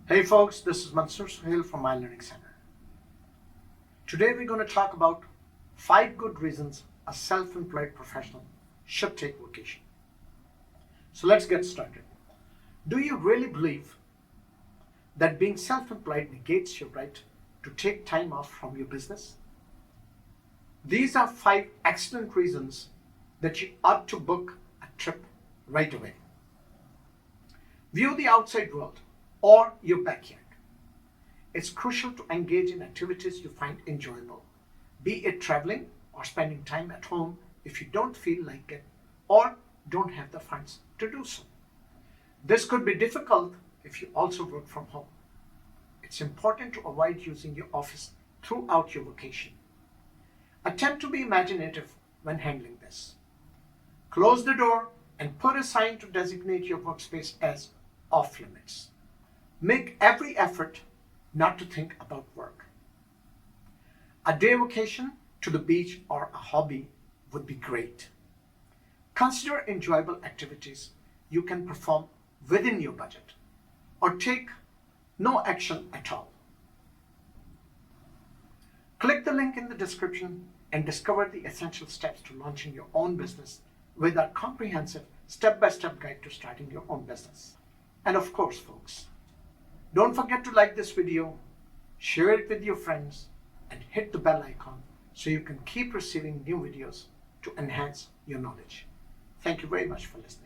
Hey folks, this is Mansoor Suhail from My Learning Center. Today we're going to talk about 5 good reasons a self-employed professional should take vacation. So let's get started. Do you really believe that being self-employed negates your right to take time off from your business? These are 5 excellent reasons that you ought to book a trip right away. View the outside world or your backyard. It's crucial to engage in activities you find enjoyable, be it traveling or spending time at home if you don't feel like it or don't have the funds to do so. This could be difficult if you also work from home. It's important to avoid using your office throughout your vacation. Attempt to be imaginative when handling this. Close the door and put a sign to designate your workspace as off limits. Make every effort not to think about work. A day vacation to the beach or a hobby would be great. Consider enjoyable activities you can perform within your budget or take no action at all. Click the link in the description and discover the essential steps to launching your own business with our comprehensive step-by-step guide to starting your own business. And of course, folks, don't forget to like this video, share it with your friends, and hit the bell icon so you can keep receiving new videos to enhance your knowledge. Thank you very much for listening.